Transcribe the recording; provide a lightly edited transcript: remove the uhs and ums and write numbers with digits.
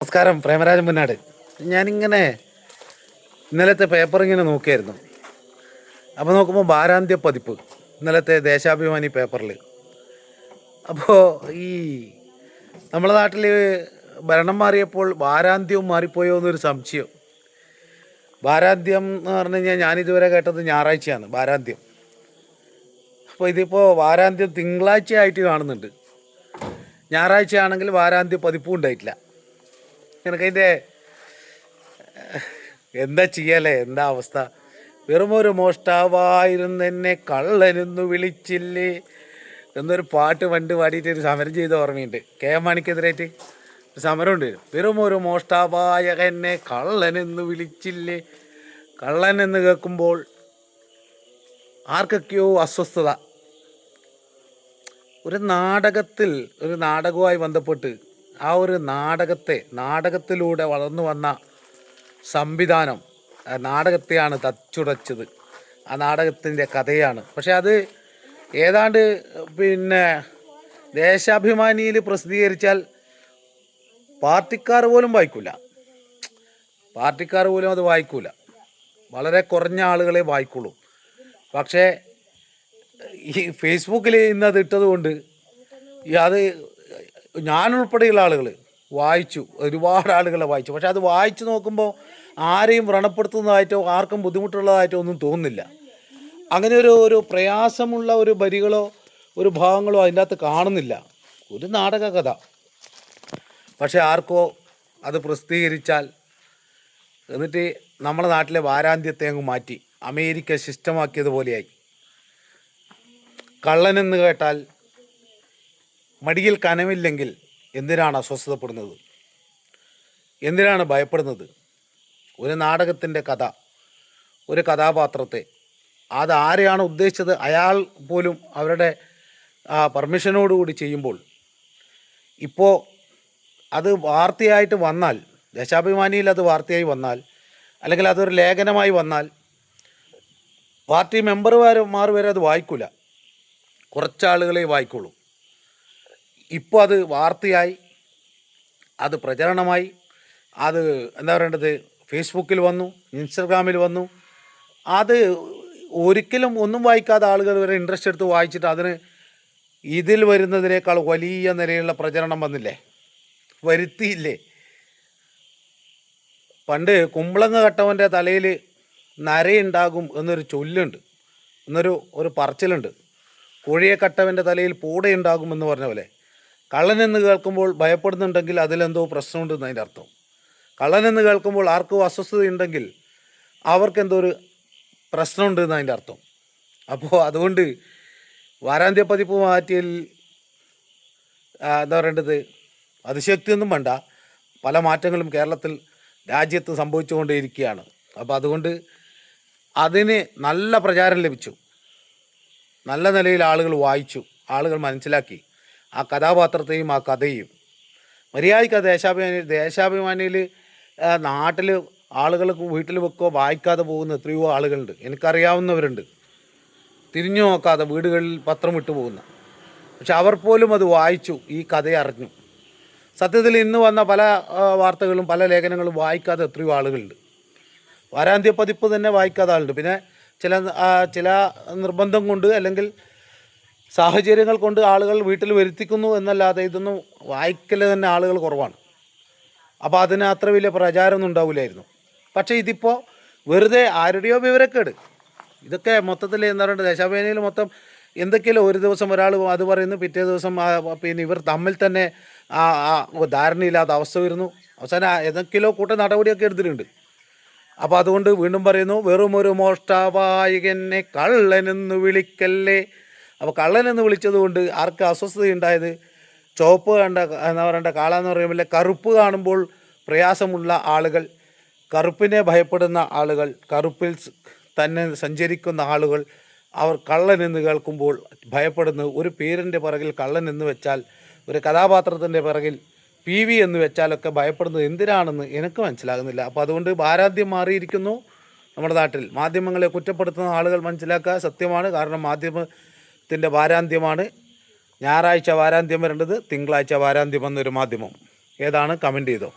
നമസ്കാരം, പ്രേമരാജൻ മുന്നാട്. ഞാനിങ്ങനെ ഇന്നലത്തെ പേപ്പർ ഇങ്ങനെ നോക്കിയായിരുന്നു. അപ്പോൾ നോക്കുമ്പോൾ വാരാന്ത്യ പതിപ്പ് ഇന്നലത്തെ ദേശാഭിമാനി പേപ്പറിൽ. അപ്പോൾ ഈ നമ്മുടെ നാട്ടിൽ ഭരണം മാറിയപ്പോൾ വാരാന്ത്യവും മാറിപ്പോയോ എന്നൊരു സംശയം. വാരാന്ത്യം എന്ന് പറഞ്ഞു കഴിഞ്ഞാൽ ഞാനിതുവരെ കേട്ടത് ഞായറാഴ്ചയാണ് വാരാന്ത്യം. അപ്പോൾ ഇതിപ്പോൾ വാരാന്ത്യം തിങ്കളാഴ്ച ആയിട്ട് കാണുന്നുണ്ട്. ഞായറാഴ്ച ആണെങ്കിൽ വാരാന്ത്യ പതിപ്പും ഉണ്ടായിട്ടില്ല. എനിക്കതിൻ്റെ എന്താ ചെയ്യല്ലേ, എന്താ അവസ്ഥ? വെറുമൊരു മോഷ്ടാവായിരുന്നെന്നെ കള്ളനെന്നു വിളിച്ചില്ലേ എന്നൊരു പാട്ട് പണ്ട് പാടിയിട്ട് ഒരു സമരം ചെയ്ത ഓർമ്മയുണ്ട്. കെ എം മാണിക്കെതിരായിട്ട് ഒരു സമരമുണ്ട്. വെറുമൊരു മോഷ്ടാവായ എന്നെ കള്ളനെന്ന് വിളിച്ചില്ലേ. കള്ളൻ എന്ന് കേൾക്കുമ്പോൾ ആർക്കൊക്കെയോ അസ്വസ്ഥത. ഒരു നാടകത്തിൽ, ഒരു നാടകവുമായി ബന്ധപ്പെട്ട് ആ ഒരു നാടകത്തിലൂടെ വളർന്നു വന്ന സംവിധാനം, നാടകത്തെയാണ് തച്ചുടച്ചത്. ആ നാടകത്തിൻ്റെ കഥയാണ്. പക്ഷെ അത് ഏതാണ്ട് ദേശാഭിമാനിയിൽ പ്രസിദ്ധീകരിച്ചാൽ പാർട്ടിക്കാർ പോലും അത് വായിക്കൂല. വളരെ കുറഞ്ഞ ആളുകളെ വായിക്കുള്ളൂ. പക്ഷേ ഈ ഫേസ്ബുക്കിൽ ഇന്നത് ഇട്ടത് കൊണ്ട് അത് ഞാനുൾപ്പെടെയുള്ള ആളുകൾ വായിച്ചു, ഒരുപാട് ആളുകളെ വായിച്ചു. പക്ഷെ അത് വായിച്ചു നോക്കുമ്പോൾ ആരെയും വ്രണപ്പെടുത്തുന്നതായിട്ടോ ആർക്കും ബുദ്ധിമുട്ടുള്ളതായിട്ടോ ഒന്നും തോന്നുന്നില്ല. അങ്ങനെ ഒരു പ്രയാസമുള്ള ഒരു വരികളോ ഒരു ഭാഗങ്ങളോ അതിൻ്റെ അകത്ത് കാണുന്നില്ല. ഒരു നാടക കഥ. പക്ഷെ ആർക്കോ അത് പ്രസിദ്ധീകരിച്ചാൽ, എന്നിട്ട് നമ്മുടെ നാട്ടിലെ വാരാന്ത്യത്തെ അങ്ങ് മാറ്റി അമേരിക്ക സിസ്റ്റമാക്കിയതുപോലെയായി. കള്ളനെന്ന് കേട്ടാൽ മടിയിൽ കനമില്ലെങ്കിൽ എന്തിനാണ് അസ്വസ്ഥതപ്പെടുന്നത്? എന്തിനാണ് ഭയപ്പെടുന്നത്? ഒരു നാടകത്തിൻ്റെ കഥ, ഒരു കഥാപാത്രത്തെ, അത് ആരെയാണ് ഉദ്ദേശിച്ചത് അയാൾ പോലും അവരുടെ പെർമിഷനോടുകൂടി ചെയ്യുമ്പോൾ, ഇപ്പോൾ അത് വാർത്തയായിട്ട് വന്നാൽ, ദേശാഭിമാനിയിൽ അത് വാർത്തയായി വന്നാൽ, അല്ലെങ്കിൽ അതൊരു ലേഖനമായി വന്നാൽ, പാർട്ടി മെമ്പർമാർ വരെ അത് വായിക്കില്ല. കുറച്ചാളുകളെ വായിക്കുള്ളൂ. ഇപ്പോൾ അത് വാർത്തയായി, അത് പ്രചരണമായി, അത് എന്താ പറയേണ്ടത്, ഫേസ്ബുക്കിൽ വന്നു, ഇൻസ്റ്റഗ്രാമിൽ വന്നു. അത് ഒരിക്കലും ഒന്നും വായിക്കാത്ത ആളുകൾ വരെ ഇൻട്രസ്റ്റ് എടുത്ത് വായിച്ചിട്ട് അതിന് ഇതിൽ വരുന്നതിനേക്കാൾ വലിയ നിലയിലുള്ള പ്രചരണം വരുത്തിയില്ലേ. പണ്ട് കുമ്പളങ്ങ കട്ടവൻ്റെ തലയിൽ നരയുണ്ടാകും എന്നൊരു ചൊല്ലുണ്ട്, ഒരു പറച്ചിലുണ്ട്. കോഴിയെ കട്ടവൻ്റെ തലയിൽ പൂടയുണ്ടാകും എന്ന് പറഞ്ഞ പോലെ, കള്ളനെന്ന് കേൾക്കുമ്പോൾ ഭയപ്പെടുന്നുണ്ടെങ്കിൽ അതിലെന്തോ പ്രശ്നമുണ്ടെന്ന് അതിൻ്റെ അർത്ഥം. കള്ളനെന്ന് കേൾക്കുമ്പോൾ ആർക്കും അസ്വസ്ഥതയുണ്ടെങ്കിൽ അവർക്കെന്തോ ഒരു പ്രശ്നമുണ്ട് എന്ന് അതിൻ്റെ അർത്ഥം. അപ്പോൾ അതുകൊണ്ട് വാരാന്ത്യ പതിപ്പ് മാറ്റിയിൽ എന്താ പറയേണ്ടത്, അതിശക്തിയൊന്നും വേണ്ട. പല മാറ്റങ്ങളും കേരളത്തിൽ രാജ്യത്ത് സംഭവിച്ചുകൊണ്ടേയിരിക്കുകയാണ്. അപ്പോൾ അതുകൊണ്ട് അതിന് നല്ല പ്രചാരം ലഭിച്ചു, നല്ല നിലയിൽ ആളുകൾ വായിച്ചു, ആളുകൾ മനസ്സിലാക്കി ആ കഥാപാത്രത്തെയും ആ കഥയും. മര്യാദയ്ക്ക് ദേശാഭിമാനിയിൽ നാട്ടിൽ ആളുകൾ വീട്ടിൽ വെക്കുകയോ വായിക്കാതെ പോകുന്ന എത്രയോ ആളുകളുണ്ട്. എനിക്കറിയാവുന്നവരുണ്ട്, തിരിഞ്ഞു നോക്കാതെ വീടുകളിൽ പത്രം ഇട്ട് പോകുന്ന. പക്ഷെ അവർ പോലും അത് വായിച്ചു, ഈ കഥയെ അറിഞ്ഞു. സത്യത്തിൽ ഇന്ന് വന്ന പല വാർത്തകളും പല ലേഖനങ്ങളും വായിക്കാതെ എത്രയോ ആളുകളുണ്ട്. വാരാന്ത്യ പതിപ്പ് തന്നെ വായിക്കാതെ ആളുണ്ട്. പിന്നെ ചില നിർബന്ധം കൊണ്ട് അല്ലെങ്കിൽ സാഹചര്യങ്ങൾ കൊണ്ട് ആളുകൾ വീട്ടിൽ വരുത്തിക്കുന്നു എന്നല്ലാതെ ഇതൊന്നും വായിക്കൽ തന്നെ ആളുകൾ കുറവാണ്. അപ്പോൾ അതിന് അത്ര വലിയ പ്രചാരമൊന്നും ഉണ്ടാവില്ലായിരുന്നു. പക്ഷേ ഇതിപ്പോൾ വെറുതെ ആരുടെയോ വിവരക്കേട്. ഇതൊക്കെ മൊത്തത്തിൽ എന്താ പറയുക, ദേശാഭിമാനിയിൽ മൊത്തം എന്തൊക്കെയല്ലോ, ഒരു ദിവസം ഒരാൾ അത് പറയുന്നു, പിറ്റേ ദിവസം ഇവർ തമ്മിൽ തന്നെ ധാരണയില്ലാത്ത അവസ്ഥ വരുന്നു. അവസാനം ഏതൊക്കെയോ നടപടിയൊക്കെ എടുത്തിട്ടുണ്ട്. അപ്പോൾ അതുകൊണ്ട് വീണ്ടും പറയുന്നു, വെറുമൊരു മോഷ്ടാവായകനെ കള്ളനെന്ന് വിളിക്കല്ലേ. അപ്പോൾ കള്ളനെന്ന് വിളിച്ചത് കൊണ്ട് ആർക്ക് അസ്വസ്ഥതയുണ്ടായത്? ചുവപ്പ് എന്താ പറയേണ്ട, കാളെന്ന് പറയുമ്പോൾ കറുപ്പ് കാണുമ്പോൾ പ്രയാസമുള്ള ആളുകൾ, കറുപ്പിനെ ഭയപ്പെടുന്ന ആളുകൾ, കറുപ്പിൽ തന്നെ സഞ്ചരിക്കുന്ന ആളുകൾ, അവർ കള്ളനെന്ന് കേൾക്കുമ്പോൾ ഭയപ്പെടുന്നു. ഒരു പേരിൻ്റെ പിറകിൽ കള്ളൻ എന്ന് വെച്ചാൽ, ഒരു കഥാപാത്രത്തിൻ്റെ പിറകിൽ PV എന്ന് വെച്ചാലൊക്കെ ഭയപ്പെടുന്നത് എന്തിനാണെന്ന് എനിക്ക് മനസ്സിലാകുന്നില്ല. അപ്പോൾ അതുകൊണ്ട് വാരാന്ത്യം മാറിയിരിക്കുന്നു നമ്മുടെ നാട്ടിൽ. മാധ്യമങ്ങളെ കുറ്റപ്പെടുത്തുന്ന ആളുകൾ മനസ്സിലാക്കുക, സത്യമാണ്. കാരണം മാധ്യമത്തിൻ്റെ വാരാന്ത്യമാണ്. ഞായറാഴ്ച വാരാന്ത്യം വരേണ്ടത്, തിങ്കളാഴ്ച വാരാന്ത്യം എന്നൊരു മാധ്യമം. ഏതാണ്? കമൻറ്റ് ചെയ്തോ.